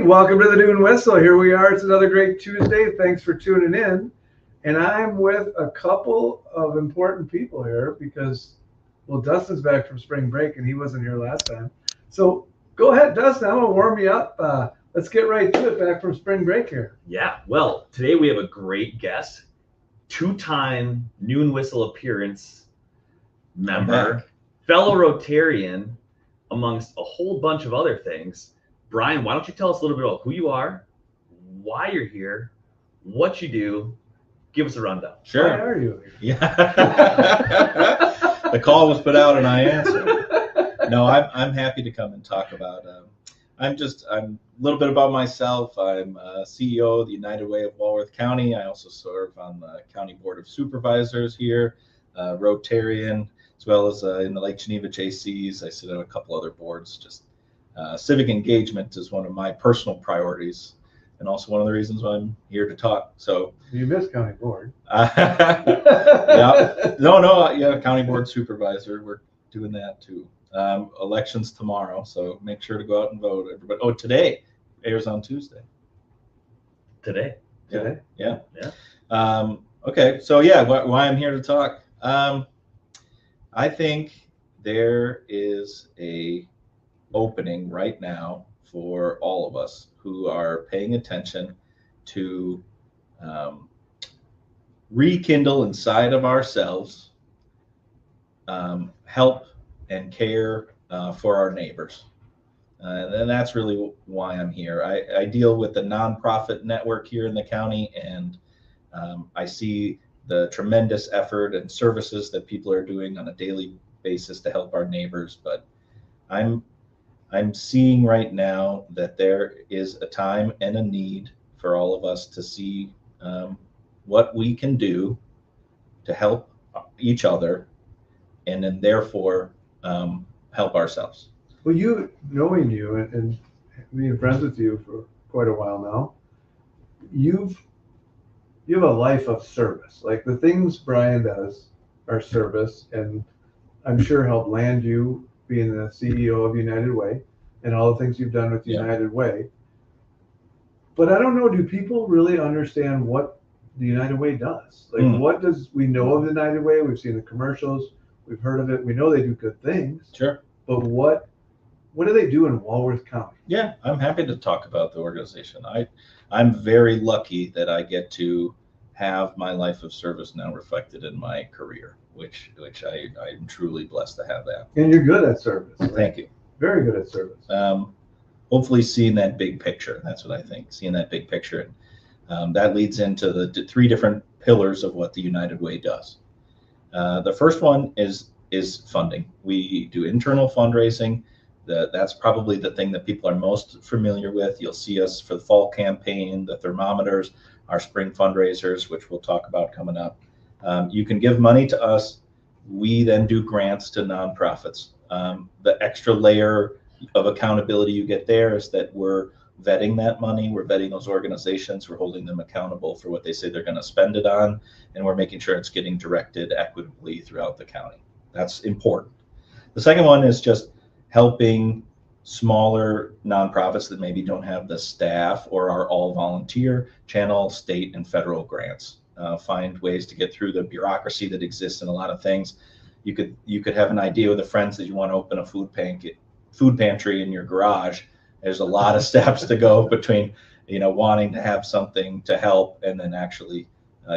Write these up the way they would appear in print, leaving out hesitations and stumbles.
welcome to the Noon Whistle. Here we are. It's another great Tuesday. Thanks for tuning in. And I'm with a couple of important people here because, well, Dustin's back from spring break and he wasn't here last time. So go ahead, Dustin. I'm going to warm you up. Let's get right to it, back from spring break here. Yeah, well, today we have a great guest, two-time Noon Whistle appearance member, fellow Rotarian, amongst a whole bunch of other things. Brian, why don't you tell us a little bit about who you are, why you're here, what you do. Give us a rundown. Sure. Why are you here? Yeah. The call was put out and I answered. No, I'm happy to come and talk about. I'm a little bit about myself. I'm CEO of the United Way of Walworth County. I also serve on the County Board of Supervisors here, Rotarian, as well as in the Lake Geneva JCs. I sit on a couple other boards. Just civic engagement is one of my personal priorities, and also one of the reasons why I'm here to talk. So you missed county board. Yeah. No. County board supervisor. We're doing that too. Elections tomorrow, so make sure to go out and vote, everybody. Oh, today airs on Tuesday. Today. Yeah. Okay. So why I'm here to talk. I think there is a opening right now for all of us who are paying attention to rekindle inside of ourselves help and care for our neighbors. And that's really why I'm here. I deal with the nonprofit network here in the county, and I see the tremendous effort and services that people are doing on a daily basis to help our neighbors. But I'm seeing right now that there is a time and a need for all of us to see what we can do to help each other, and then therefore help ourselves. Well, knowing you and being friends with you for quite a while now, you have a life of service. Like the things Brian does are service, and I'm sure helped land you being the CEO of United Way and all the things you've done with United Way. But I don't know, do people really understand what the United Way does? Like what does we know of the United Way? We've seen the commercials, we've heard of it, we know they do good things. Sure. But what do they do in Walworth County? Yeah, I'm happy to talk about the organization. I'm very lucky that I get to have my life of service now reflected in my career, which I'm truly blessed to have that. And you're good at service. Right? Thank you. Very good at service. Hopefully seeing that big picture. That's what I think, seeing that big picture. And that leads into the three different pillars of what the United Way does. The first one is funding. We do internal fundraising. That's probably the thing that people are most familiar with. You'll see us for the fall campaign, the thermometers, our spring fundraisers, which we'll talk about coming up. You can give money to us. We then do grants to nonprofits. The extra layer of accountability you get there is that we're vetting that money. We're vetting those organizations. We're holding them accountable for what they say they're going to spend it on, and we're making sure it's getting directed equitably throughout the county. That's important. The second one is just helping smaller nonprofits that maybe don't have the staff or are all volunteer channel state and federal grants. Find ways to get through the bureaucracy that exists in a lot of things. You could have an idea with the friends that you want to open a food pantry in your garage. There's a lot of steps to go between wanting to have something to help and then actually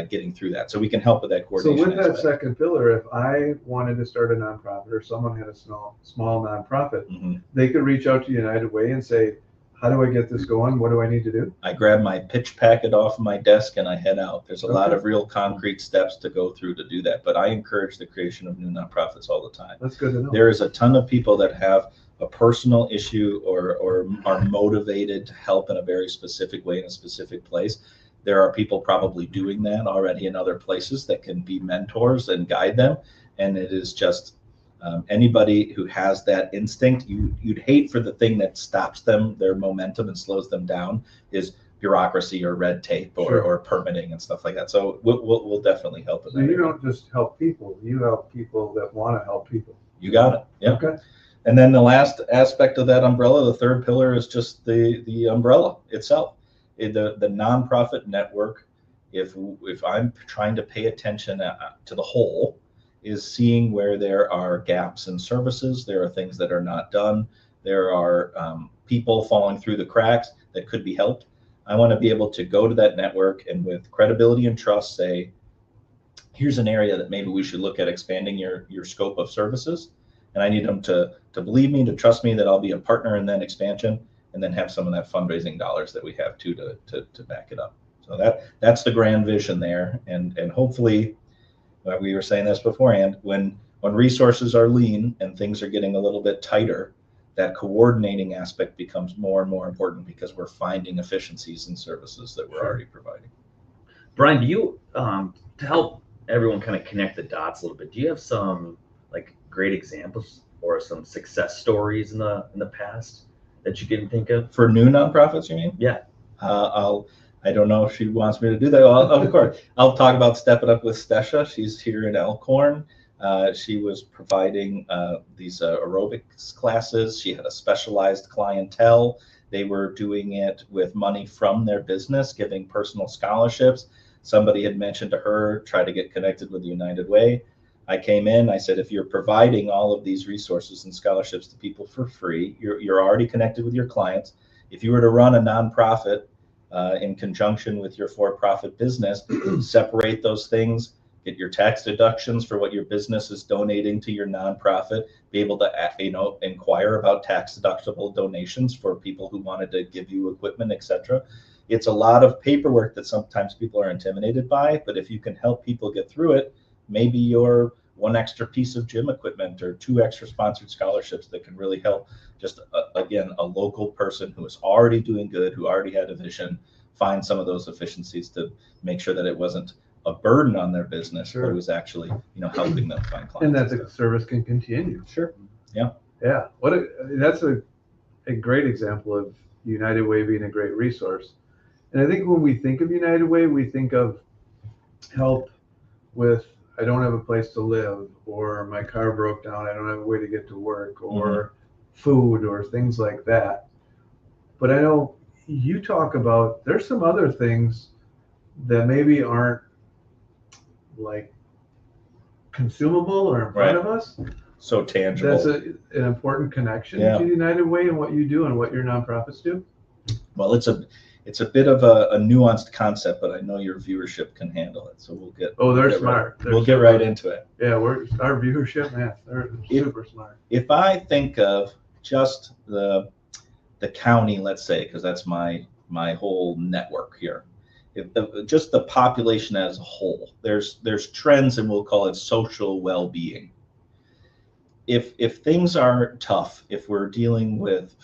getting through that. So we can help with that coordination. So with that second pillar, if I wanted to start a nonprofit or someone had a small nonprofit, they could reach out to United Way and say, how do I get this going? What do I need to do? I grab my pitch packet off my desk and I head out. There's a lot of real concrete steps to go through to do that. But I encourage the creation of new nonprofits all the time. That's good to know. There is a ton of people that have a personal issue or are motivated to help in a very specific way in a specific place. There are people probably doing that already in other places that can be mentors and guide them. And it is just anybody who has that instinct, you'd hate for the thing that stops them, their momentum, and slows them down is bureaucracy or red tape or permitting and stuff like that. So we'll definitely help with that. So you don't just help people, you help people that want to help people. You got it. Yeah. Okay. And then the last aspect of that umbrella, the third pillar, is just the umbrella itself. The nonprofit network, if I'm trying to pay attention to the whole, is seeing where there are gaps in services, there are things that are not done, there are people falling through the cracks that could be helped. I want to be able to go to that network and with credibility and trust say, here's an area that maybe we should look at expanding your scope of services. And I need them to believe me, to trust me that I'll be a partner in that expansion, and then have some of that fundraising dollars that we have too to back it up. So that's the grand vision there. And hopefully, we were saying this beforehand, when resources are lean and things are getting a little bit tighter, that coordinating aspect becomes more and more important because we're finding efficiencies in services that we're already providing. Brian, do you, to help everyone kind of connect the dots a little bit, do you have some like great examples or some success stories in the past that you can think of? For new nonprofits, you mean? Yeah. I don't know if she wants me to do that. Well, of course, I'll talk about Step It Up with Stesha. She's here in Elkhorn. She was providing these aerobics classes. She had a specialized clientele. They were doing it with money from their business, giving personal scholarships. Somebody had mentioned to her, try to get connected with the United Way. I came in, I said, if you're providing all of these resources and scholarships to people for free, you're already connected with your clients. If you were to run a nonprofit in conjunction with your for-profit business, separate those things, get your tax deductions for what your business is donating to your nonprofit, be able to inquire about tax deductible donations for people who wanted to give you equipment, etc. It's a lot of paperwork that sometimes people are intimidated by, but if you can help people get through it, maybe you're one extra piece of gym equipment or 2 extra sponsored scholarships that can really help just, again, a local person who is already doing good, who already had a vision, find some of those efficiencies to make sure that it wasn't a burden on their business, Sure. but it was actually, helping them find clients. And that the service can continue. Sure. Yeah. Yeah. That's a great example of United Way being a great resource. And I think when we think of United Way, we think of help with, I don't have a place to live, or my car broke down, I don't have a way to get to work, or food, or things like that. But I know you talk about, there's some other things that maybe aren't like consumable or in front of us. So tangible. That's an important connection to United Way and what you do and what your nonprofits do. Well, it's a bit of a nuanced concept, but I know your viewership can handle it. So we'll get. They're smart. We'll get right into it. Yeah, our viewership, man, they're super smart. If I think of just the county, let's say, because that's my whole network here. Just the population as a whole, there's trends, and we'll call it social well-being. If things are tough, if we're dealing with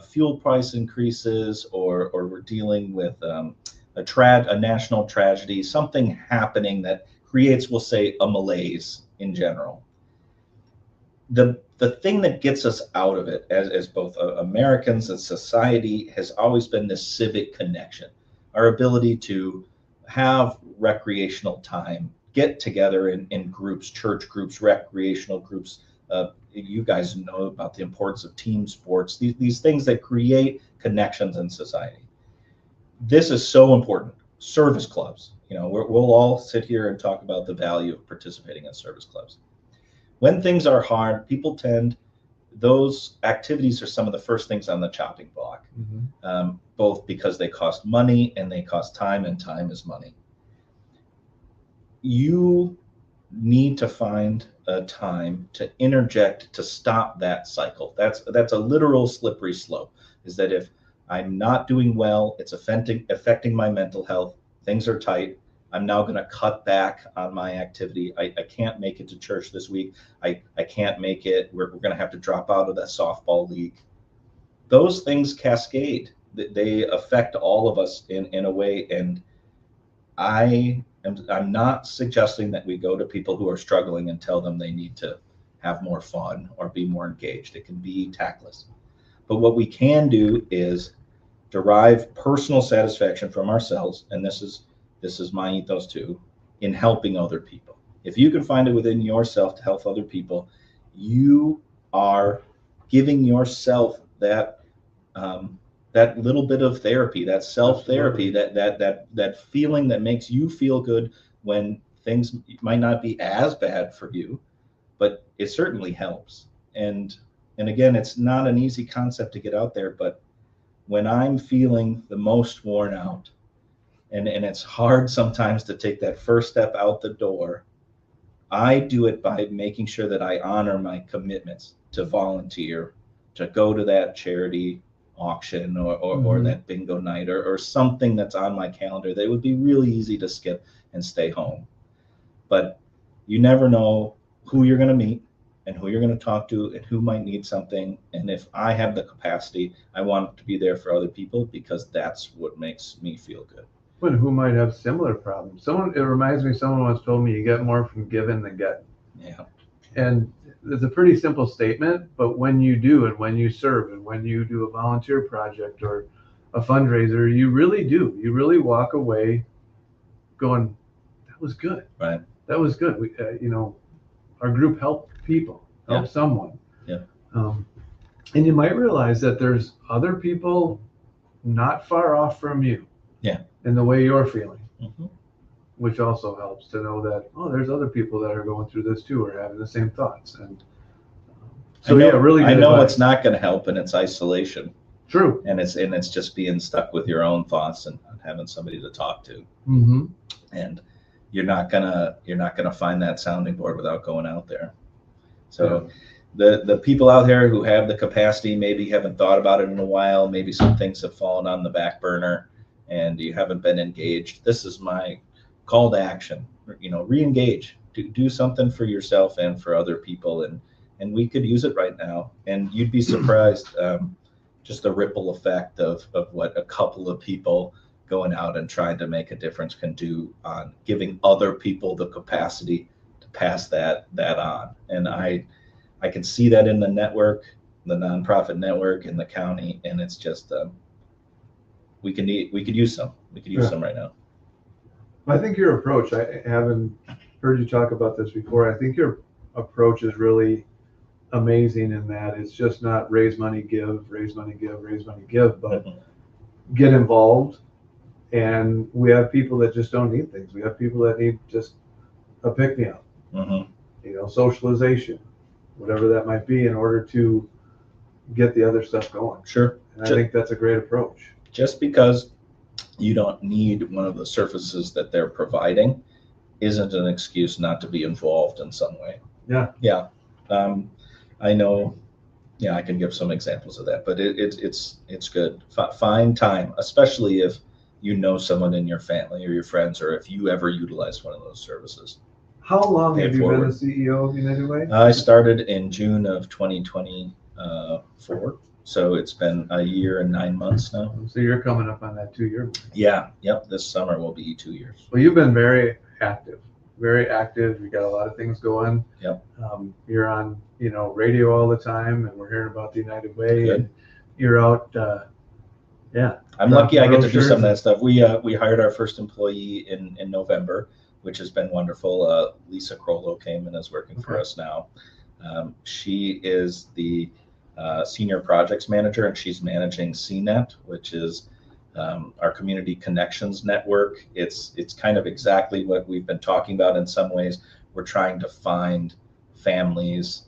fuel price increases, or we're dealing with a national tragedy, something happening that creates, we'll say, a malaise in general, the thing that gets us out of it as both Americans and society has always been this civic connection, our ability to have recreational time, get together in groups, church groups, recreational groups. You guys know about the importance of team sports, these things that create connections in society. This is so important. Service clubs, we'll all sit here and talk about the value of participating in service clubs. When things are hard, those activities are some of the first things on the chopping block, both because they cost money and they cost time, and time is money. You need to find a time to interject to stop that cycle. That's a literal slippery slope, is that if I'm not doing well, it's affecting my mental health, things are tight, I'm now going to cut back on my activity. I can't make it to church this week. I can't make it. We're going to have to drop out of that softball league. Those things cascade. They affect all of us in a way. And I'm not suggesting that we go to people who are struggling and tell them they need to have more fun or be more engaged. It can be tactless. But what we can do is derive personal satisfaction from ourselves, and this is my ethos too, in helping other people. If you can find it within yourself to help other people, you are giving yourself that that little bit of therapy, that self-therapy, that feeling that makes you feel good when things might not be as bad for you, but it certainly helps. And again, it's not an easy concept to get out there, but when I'm feeling the most worn out, and it's hard sometimes to take that first step out the door, I do it by making sure that I honor my commitments to volunteer, to go to that charity auction or that bingo night or something that's on my calendar that would be really easy to skip and stay home. But you never know who you're going to meet and who you're going to talk to and who might need something. And if I have the capacity, I want to be there for other people because that's what makes me feel good. But who might have similar problems? It reminds me, someone once told me you get more from giving than getting. Yeah. And it's a pretty simple statement, but when you do, and when you serve, and when you do a volunteer project or a fundraiser, you really do. You really walk away going, that was good. Right. That was good. We, our group helped people, helped someone. Yeah. And you might realize that there's other people not far off from you. Yeah. In the way you're feeling. Mm-hmm. Which also helps to know that, there's other people that are going through this too, or having the same thoughts. And so, really good I know advice. it's not going to help, and it's isolation. True. And it's just being stuck with your own thoughts and having somebody to talk to. Mm-hmm. And you're not gonna find that sounding board without going out there. So the people out there who have the capacity, maybe haven't thought about it in a while, maybe some things have fallen on the back burner and you haven't been engaged. This is my call to action. Re-engage, do something for yourself and for other people, and we could use it right now. And you'd be surprised, just the ripple effect of what a couple of people going out and trying to make a difference can do on giving other people the capacity to pass that on. And I can see that in the network, the nonprofit network in the county, and it's just we could use some. We could use some right now. I think your approach, I haven't heard you talk about this before. I think your approach is really amazing in that it's just not raise money, give, raise money, give, raise money, give, but get involved. And we have people that just don't need things. We have people that need just a pick-me-up, socialization, whatever that might be, in order to get the other stuff going. Sure. And I think that's a great approach. Just because you don't need one of the services that they're providing isn't an excuse not to be involved in some way. Yeah. Yeah. I know. Yeah, I can give some examples of that, but it's good. Find time, especially if you know someone in your family or your friends, or if you ever utilize one of those services. How long have you been the CEO of United Way? I started in June of 2024. So it's been a year and 9 months now. So you're coming up on that 2-year mark. Yeah. Yep. This summer will be 2 years. Well, you've been very active. Very active. You got a lot of things going. Yep. You're on, radio all the time, and we're hearing about the United Way. Good. And you're out. I'm lucky I get to do some of that stuff. We hired our first employee in November, which has been wonderful. Lisa Crollo came and is working for us now. She is the senior projects manager, and she's managing CNET, which is our community connections network. It's kind of exactly what we've been talking about in some ways. We're trying to find families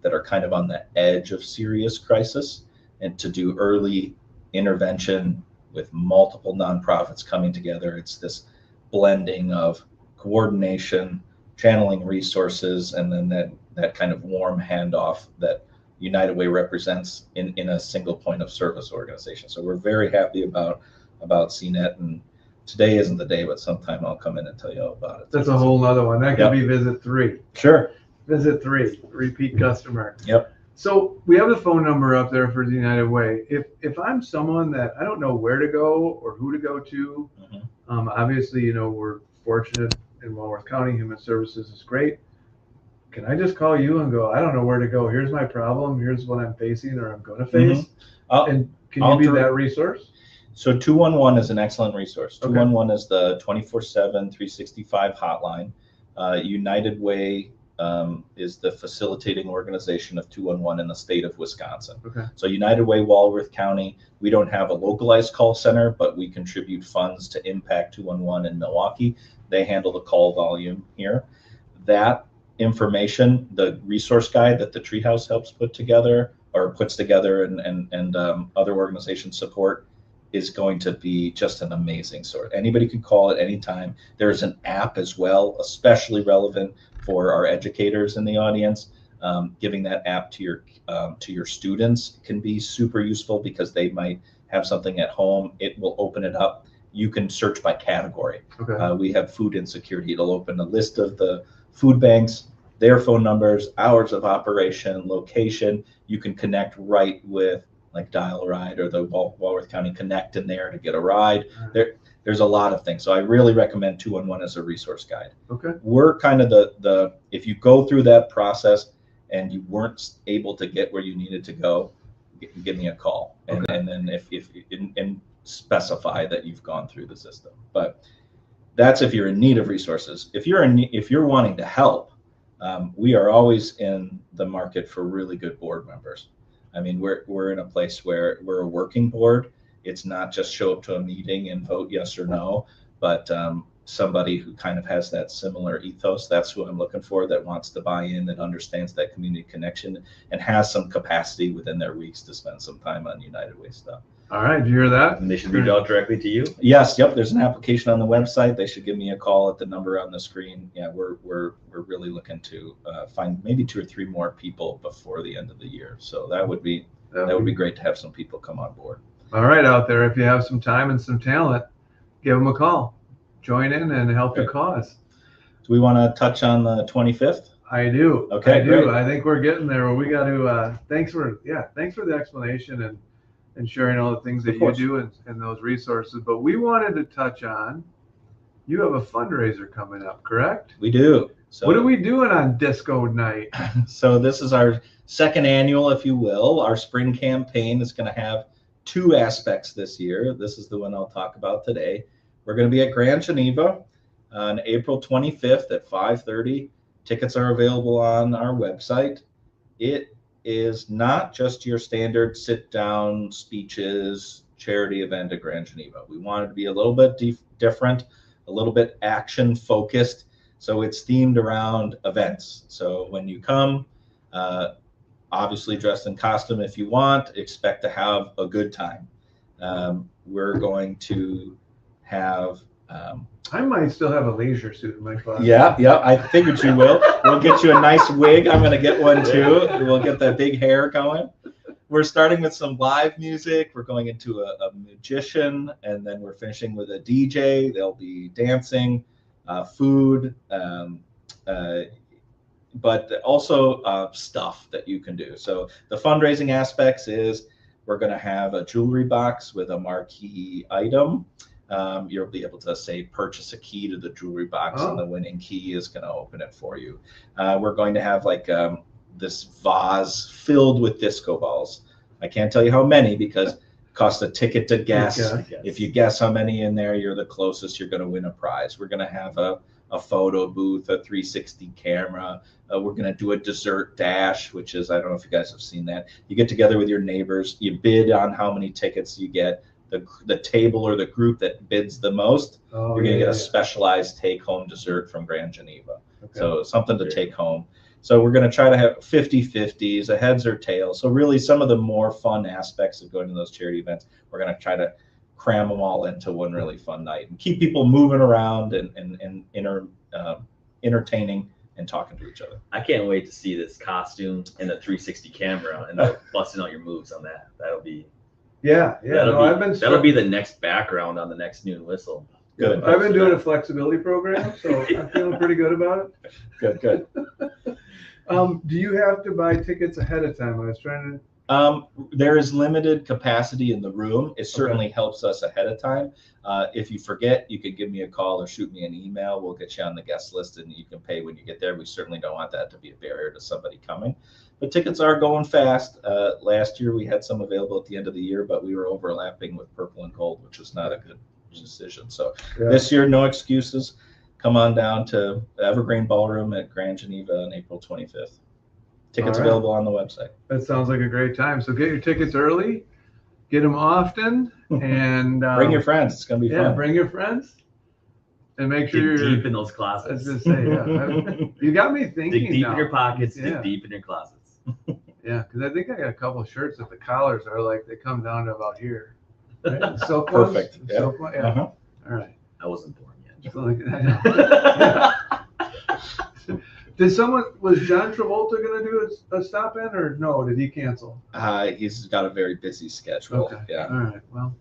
that are kind of on the edge of serious crisis, and to do early intervention with multiple nonprofits coming together. It's this blending of coordination, channeling resources, and then that kind of warm handoff that United Way represents in a single point of service organization. So we're very happy about CNET, and today isn't the day, but sometime I'll come in and tell you all about it. That's a whole nother one. That could be visit 3. Sure. Visit 3, repeat customer. Yep. So we have the phone number up there for the United Way. If I'm someone that I don't know where to go or who to go to, obviously, we're fortunate in Walworth County. Human Services is great. Can I just call you and go, I don't know where to go. Here's my problem. Here's what I'm facing or I'm going to face. And can you be that resource? So 211 is an excellent resource. Okay. 211 is the 24/7, 365 hotline. United Way is the facilitating organization of 211 in the state of Wisconsin. Okay. So United Way Walworth County, we don't have a localized call center, but we contribute funds to Impact 211 in Milwaukee. They handle the call volume here. That information, the resource guide that the Treehouse helps put together or puts together and other organizations support, is going to be just an amazing source. Anybody can call at any time. There's an app as well, especially relevant for our educators in the audience. Giving that app to your students can be super useful because they might have something at home. It will open it up. You can search by category. Okay. We have food insecurity. It'll open a list of the food banks, their phone numbers, hours of operation, location. You can connect right with like Dial a Ride or the Walworth County Connect in there to get a ride. There's a lot of things. So I really recommend 211 as a resource guide. Okay. We're kind of the if you go through that process and you weren't able to get where you needed to go, give me a call. And, Okay. and then if specify that you've gone through the system. But that's if you're in need of resources. If you're wanting to help, we are always in the market for really good board members. I mean, we're in a place where we're a working board. It's not just show up to a meeting and vote yes or no, but somebody who kind of has that similar ethos. That's who I'm looking for, that wants to buy in, that understands that community connection, and has some capacity within their weeks to spend some time on United Way stuff. All right. Did you hear that? And they should reach out directly to you. Yes, yep. There's an application on the website. They should give me a call at the number on the screen. Yeah, we're really looking to find maybe 2 or 3 more people before the end of the year. So that would be great to have some people come on board. All right, out there, if you have some time and some talent, give them a call. Join in and help the cause. Do we want to touch on the 25th? I do. Okay, I do. great. I think we're getting there. We got to. Thanks for the explanation and sharing all the things that you do and those resources. But we wanted to touch on, you have a fundraiser coming up, correct? We do. So, what are we doing on Disco Night? So this is our second annual, if you will. Our spring campaign is going to have 2 aspects this year. This is the one I'll talk about today. We're going to be at Grand Geneva on April 25th at 5:30. Tickets are available on our website. It is not just your standard sit-down speeches charity event at Grand Geneva. We wanted to be a little bit different, a little bit action-focused. So it's themed around events. So when you come, obviously dressed in costume if you want, expect to have a good time. We're going to have I might still have a leisure suit in my closet. yeah, I figured you will. We'll get you a nice wig. I'm going to get one too. We'll get that big hair going. We're starting with some live music. We're going into a magician, and then we're finishing with a DJ. There'll be dancing, food, but also stuff that you can do. So the fundraising aspects is we're going to have a jewelry box with a marquee item. You'll be able to say purchase a key to the jewelry box, and the winning key is going to open it for you. We're going to have like this vase filled with disco balls. I can't tell you how many because it costs a ticket to guess. If you guess how many in there, you're the closest, you're going to win a prize. We're going to have a photo booth, a 360 camera. We're going to do a dessert dash, which is, I don't know if you guys have seen that. You get together with your neighbors, you bid on how many tickets you get. The table or the group that bids the most, you're going to get a specialized take-home dessert from Grand Geneva. Okay. So something to take home. So we're going to try to have 50-50s, a heads or tails. So really some of the more fun aspects of going to those charity events, we're going to try to cram them all into one really fun night and keep people moving around and entertaining and talking to each other. I can't wait to see this costume and the 360 camera and busting out your moves on that. That'll be... That'll be the next background on the next Noon Whistle. Good. I've been doing a flexibility program, so I'm feeling pretty good about it. Good. Do you have to buy tickets ahead of time? I was trying to. There is limited capacity in the room. It certainly helps us ahead of time. If you forget, you can give me a call or shoot me an email. We'll get you on the guest list, and you can pay when you get there. We certainly don't want that to be a barrier to somebody coming. But tickets are going fast. Last year we had some available at the end of the year, but we were overlapping with purple and gold, which was not a good decision. So this year, no excuses. come on down to Evergreen Ballroom at Grand Geneva on April 25th. Tickets All right. available on the website. That sounds like a great time. So get your tickets early, get them often, and Bring your friends. It's going to be yeah, fun. bring your friends, and make sure Dig you're deep in those I was closets. just say, yeah. You got me thinking. Dig deep now. in your pockets. Yeah. Dig deep in your closets. Yeah, because I think I got a couple of shirts that the collars are like they come down to about here. Right? So Perfect. Yeah. So yeah. Uh-huh. All right. I wasn't born yet. So like, did was John Travolta going to do a stop in or no? Did he cancel? He's got a very busy schedule. Okay. Yeah. All right. Well,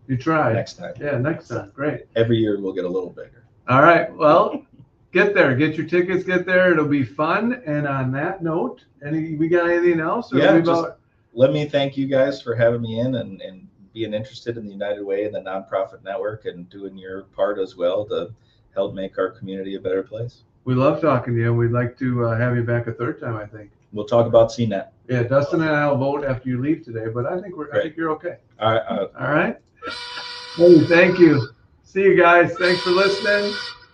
you tried. Next time. Yeah, next time. Great. Every year we'll get a little bigger. All right. Well, get there. Get your tickets. Get there. It'll be fun. And on that note, we got anything else? Or Yeah, just let me thank you guys for having me in and being interested in the United Way and the nonprofit network and doing your part as well to help make our community a better place. We love talking to you. We'd like to have you back a third time, I think. We'll talk about CNET. Yeah, Dustin and I will vote after you leave today, but I think I think you're okay. All right. All right. Hey, thank you. See you guys. Thanks for listening.